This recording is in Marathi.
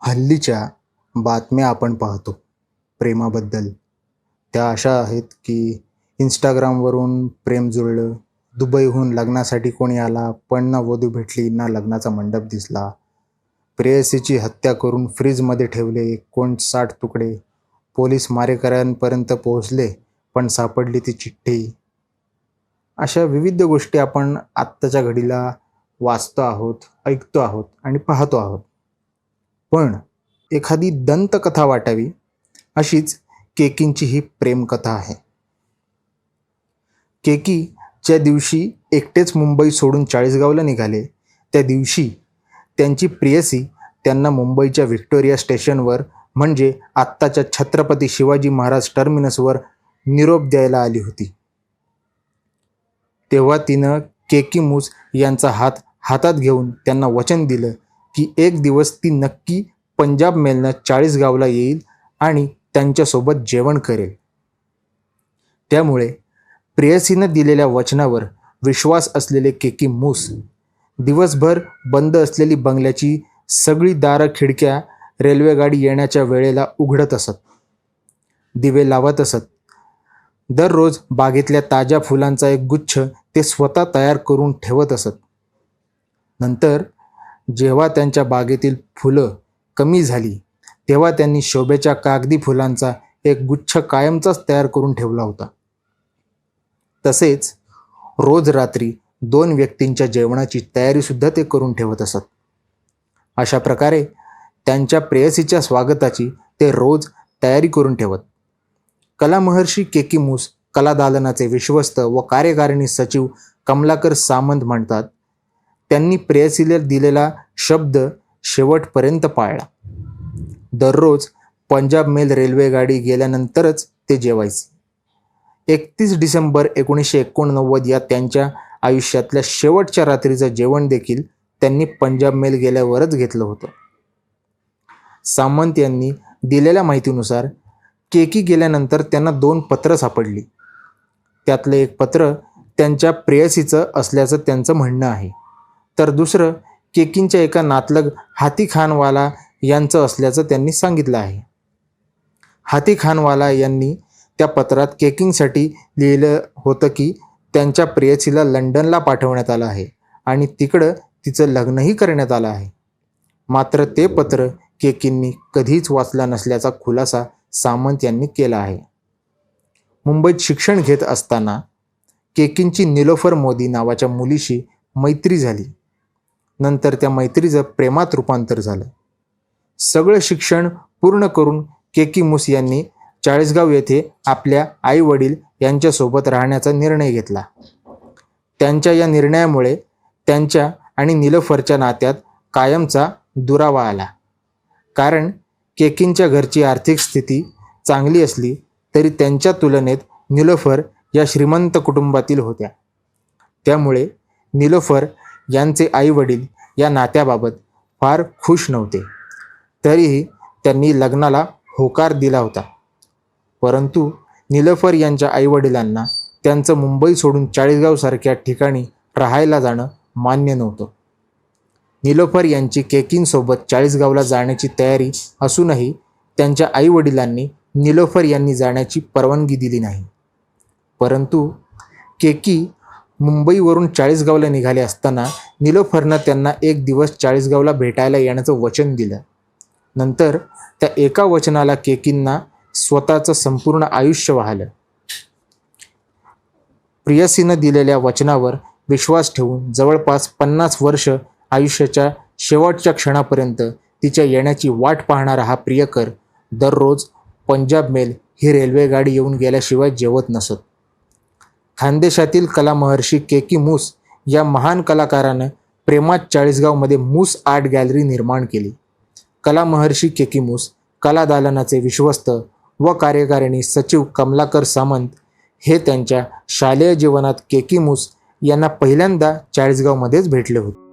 हल्लीच्या बातम्या आपण पाहतो प्रेमाबद्दल. त्या अशा आहेत की इंस्टाग्रामवरून प्रेम जुळलं, दुबईहून लग्नासाठी कोणी आला, पण ना वधू भेटली ना लग्नाचा मंडप दिसला, प्रेयसीची हत्या करून फ्रीजमध्ये ठेवले, कोण 60 तुकडे, पोलीस मारेकऱ्यांपर्यंत पोहोचले पण सापडली ती चिठ्ठी. अशा विविध गोष्टी आपण आत्ताच्या घडीला वाचतो आहोत, ऐकतो आहोत आणि पाहतो आहोत. पण एखादी दंतकथा वाटावी अशीच केकींची ही प्रेमकथा आहे. केकी ज्या दिवशी एकटेच मुंबई सोडून चाळीसगावला निघाले, त्या दिवशी त्यांची प्रेयसी त्यांना मुंबईच्या व्हिक्टोरिया स्टेशनवर, म्हणजे आत्ताच्या छत्रपती शिवाजी महाराज टर्मिनसवर निरोप द्यायला आली होती. तेव्हा तिनं केकी मूस यांचा हात हातात घेऊन त्यांना वचन दिलं की एक दिवस ती नक्की पंजाब मेलनं चाळीसगावला येईल आणि त्यांच्यासोबत जेवण करेल. त्यामुळे प्रेयसीनं दिलेल्या वचनावर विश्वास असलेले केकी मूस दिवसभर बंद असलेली बंगल्याची सगळी दारं खिडक्या रेल्वेगाडी येण्याच्या वेळेला उघडत असत, दिवे लावत असत. दररोज बागेतल्या ताज्या फुलांचा एक गुच्छ ते स्वतः तयार करून ठेवत असत. नंतर जेव्हा त्यांच्या बागेतील फुलं कमी झाली तेव्हा त्यांनी शोभेच्या कागदी फुलांचा एक गुच्छ कायमचाच तयार करून ठेवला होता. तसेच रोज रात्री 2 व्यक्तींच्या जेवणाची तयारीसुद्धा ते करून ठेवत असत. अशा प्रकारे त्यांच्या प्रेयसीच्या स्वागताची ते रोज तयारी करून ठेवत. कलामहर्षी केकी मूस कलादालनाचे विश्वस्त व कार्यकारिणी सचिव कमलाकर सामंत म्हणतात, त्यांनी प्रेयसीला दिलेला शब्द शेवटपर्यंत पाळला. दररोज पंजाब मेल रेल्वेगाडी गेल्यानंतरच ते जेवायचे. 31 डिसेंबर 1989 या त्यांच्या आयुष्यातल्या शेवटच्या रात्रीचं जेवण देखील त्यांनी पंजाब मेल गेल्यावरच घेतलं होतं. सामंत यांनी दिलेल्या माहितीनुसार केकी गेल्यानंतर त्यांना 2 पत्रं सापडली. त्यातलं एक पत्र त्यांच्या प्रेयसीचं असल्याचं त्यांचं म्हणणं आहे, तर दुसरं केकींच्या एका नातलग हातीखानवाला यांचं असल्याचं त्यांनी सांगितलं आहे. हातीखानवाला यांनी त्या पत्रात केकिंगसाठी लिहिलं होतं की त्यांच्या प्रेयसीला लंडनला पाठवण्यात आलं आहे आणि तिकडं तिचं लग्नही करण्यात आलं आहे. मात्र ते पत्र केकींनी कधीच वाचलं नसल्याचा खुलासा सामंत यांनी केला आहे. मुंबईत शिक्षण घेत असताना केकींची निलोफर मोदी नावाच्या मुलीशी मैत्री झाली. नंतर त्या मैत्रीचं प्रेमात रूपांतर झालं. सगळं शिक्षण पूर्ण करून केकी मूस यांनी चाळीसगाव येथे आपल्या आईवडील यांच्यासोबत राहण्याचा निर्णय घेतला. त्यांच्या या निर्णयामुळे त्यांच्या आणि निलोफरच्या नात्यात कायमचा दुरावा आला. कारण केकींच्या घरची आर्थिक स्थिती चांगली असली तरी त्यांच्या तुलनेत निलोफर या श्रीमंत कुटुंबातील होत्या. त्यामुळे निलोफर यांचे आईवडील या नात्याबाबत फार खुश नव्हते. तरीही त्यांनी लग्नाला होकार दिला होता. परंतु निलोफर यांच्या आईवडिलांना त्यांचं मुंबई सोडून चाळीसगावसारख्या ठिकाणी राहायला जाणं मान्य नव्हतं. निलोफर यांची केकींसोबत चाळीसगावला जाण्याची तयारी असूनही त्यांच्या आईवडिलांनी निलोफर यांनी जाण्याची परवानगी दिली नाही. परंतु केकी मुंबईवरून चाळीसगावला निघाले असताना निलोफरनं त्यांना एक दिवस चाळीसगावला भेटायला येण्याचं वचन दिलं. नंतर त्या एका वचनाला केकींना स्वतःचं संपूर्ण आयुष्य वाहलं. प्रेयसीनं दिलेल्या वचनावर विश्वास ठेवून जवळपास 50 वर्ष आयुष्याच्या शेवटच्या क्षणापर्यंत तिच्या येण्याची वाट पाहणारा हा प्रियकर दररोज पंजाब मेल ही रेल्वेगाडी येऊन गेल्याशिवाय जेवत नसत. खानदेशातील कलामहर्षी केकी मूस या महान कलाकारानं प्रेमात चाळीसगावमध्ये मूस आर्ट गॅलरी निर्माण केली. कलामहर्षी केकी मूस कलादालनाचे विश्वस्त व कार्यकारिणी सचिव कमलाकर सामंत हे त्यांच्या शालेय जीवनात केकी मूस यांना पहिल्यांदा चाळीसगावमध्येच भेटले होते.